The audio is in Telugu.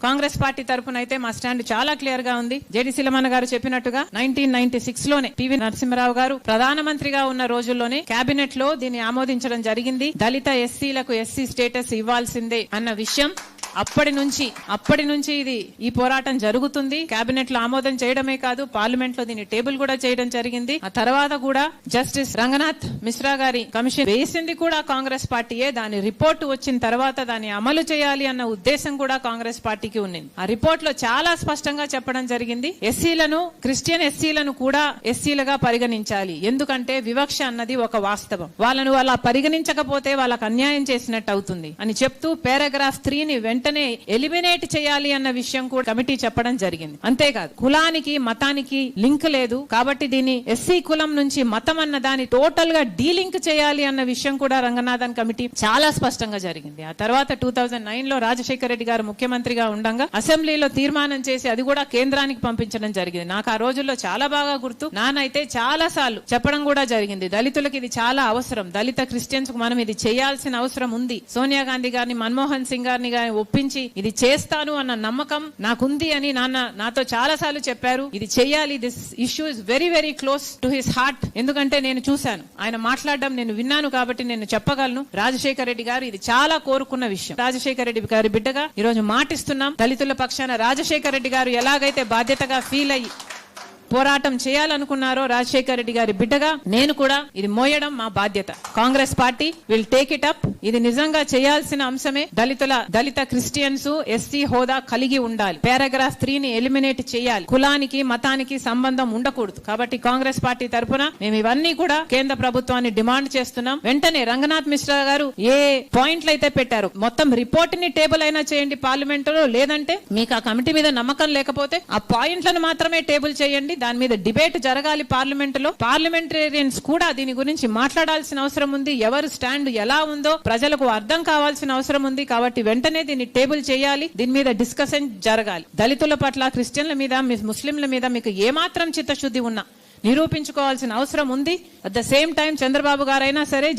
కాంగ్రెస్ పార్టీ తరపున అయితే మా స్టాండ్ చాలా క్లియర్ గా ఉంది. జేడి సిలమన్న గారు చెప్పినట్టుగా 1996 లోనే పివి నరసింహరావు గారు ప్రధానమంత్రిగా ఉన్న రోజుల్లోనే కేబినెట్ లో దీన్ని ఆమోదించడం జరిగింది. దళిత ఎస్సీలకు ఎస్సీ స్టేటస్ ఇవ్వాల్సిందే అన్న విషయం అప్పటి నుంచి ఇది ఈ పోరాటం జరుగుతుంది. కేబినెట్ లో ఆమోదం చేయడమే కాదు, పార్లమెంట్ లో దీన్ని టేబుల్ కూడా చేయడం జరిగింది. ఆ తర్వాత కూడా జస్టిస్ రంగనాథ్ మిశ్రా గారి కమిషన్ వేసింది కూడా కాంగ్రెస్ పార్టీయే. దాని రిపోర్ట్ వచ్చిన తర్వాత దాన్ని అమలు చేయాలి అన్న ఉద్దేశం కూడా కాంగ్రెస్ పార్టీకి ఉంది. ఆ రిపోర్ట్ లో చాలా స్పష్టంగా చెప్పడం జరిగింది, ఎస్సీలను క్రిస్టియన్ ఎస్సీలను కూడా ఎస్సీలుగా పరిగణించాలి. ఎందుకంటే వివక్ష అన్నది ఒక వాస్తవం. వాళ్ళను అలా పరిగణించకపోతే వాళ్ళకు అన్యాయం చేసినట్టు అవుతుంది అని చెప్తూ పారాగ్రాఫ్ 3ని వెంటనే ఎలిమినేట్ చేయాలి అన్న విషయం కూడా కమిటీ చెప్పడం జరిగింది. అంతేకాదు కులానికి మతానికి లింక్ లేదు కాబట్టి దీన్ని ఎస్సీ కులం నుంచి మతం అన్న దాన్ని టోటల్ గా డీలింక్ చేయాలి అన్న విషయం కూడా రంగనాథన్ కమిటీ చాలా స్పష్టంగా జరిగింది. ఆ తర్వాత 2009 లో రాజశేఖర రెడ్డి గారు ముఖ్యమంత్రిగా ఉండగా అసెంబ్లీలో తీర్మానం చేసి అది కూడా కేంద్రానికి పంపించడం జరిగింది. నాకు ఆ రోజుల్లో చాలా బాగా గుర్తు. నానైతే చాలా సార్లు చెప్పడం కూడా జరిగింది, దళితులకు ఇది చాలా అవసరం, దళిత క్రిస్టియన్స్ కు మనం ఇది చేయాల్సిన అవసరం ఉంది. సోనియా గాంధీ గారిని మన్మోహన్ సింగ్ గారిని ఒప్పించి ఇది చేస్తాను అన్న నమ్మకం నాకుంది అని నాన్న నాతో చాలా సార్లు చెప్పారు. ఇది చెయ్యాలి, this issue is very very close to his heart. ఎందుకంటే నేను చూశాను, ఆయన మాట్లాడడం నేను విన్నాను కాబట్టి నేను చెప్పగలను. రాజశేఖర రెడ్డి గారు ఇది చాలా కోరుకున్న విషయం. రాజశేఖర రెడ్డి గారి బిడ్డగా ఈ రోజు మాటిస్తున్నాం, దళితుల పక్షాన రాజశేఖర రెడ్డి గారు ఎలాగైతే బాధ్యతగా ఫీల్ అయ్యి పోరాటం చేయాలనుకున్నారో రాజశేఖర రెడ్డి గారి బిడ్డగా నేను కూడా ఇది మోయడం మా బాధ్యత. Congress party will take it up. ఇది నిజంగా చేయాల్సిన అంశమే. దళిత క్రిస్టియన్స్ ఎస్సీ హోదా కలిగి ఉండాలి. పారాగ్రాఫ్ 3ని ఎలిమినేట్ చేయాలి. కులానికి మతానికి సంబంధం ఉండకూడదు. కాబట్టి కాంగ్రెస్ పార్టీ తరఫున మేము ఇవన్నీ కూడా కేంద్ర ప్రభుత్వాన్ని డిమాండ్ చేస్తున్నాం. వెంటనే రంగనాథ్ మిశ్రా గారు ఏ పాయింట్లు అయితే పెట్టారు మొత్తం రిపోర్ట్ ని టేబుల్ అయినా చేయండి పార్లమెంట్ లో, లేదంటే మీకు ఆ కమిటీ మీద నమ్మకం లేకపోతే ఆ పాయింట్లను మాత్రమే టేబుల్ చేయండి. దాని మీద డిబేట్ జరగాలి పార్లమెంట్ లో. పార్లమెంటేరియన్స్ కూడా దీని గురించి మాట్లాడాల్సిన అవసరం ఉంది. ఎవరు స్టాండ్ ఎలా ఉందో ప్రజలకు అర్థం కావాల్సిన అవసరం ఉంది. కాబట్టి వెంటనే దీన్ని టేబుల్ చేయాలి, దీని మీద డిస్కషన్ జరగాలి. దళితుల పట్ల, క్రిస్టియన్ల మీద, ముస్లింల మీద మీకు ఏమాత్రం చిత్తశుద్ధి ఉన్నా నిరూపించుకోవాల్సిన అవసరం ఉంది. At the same time Chandrababu గారైనా సరే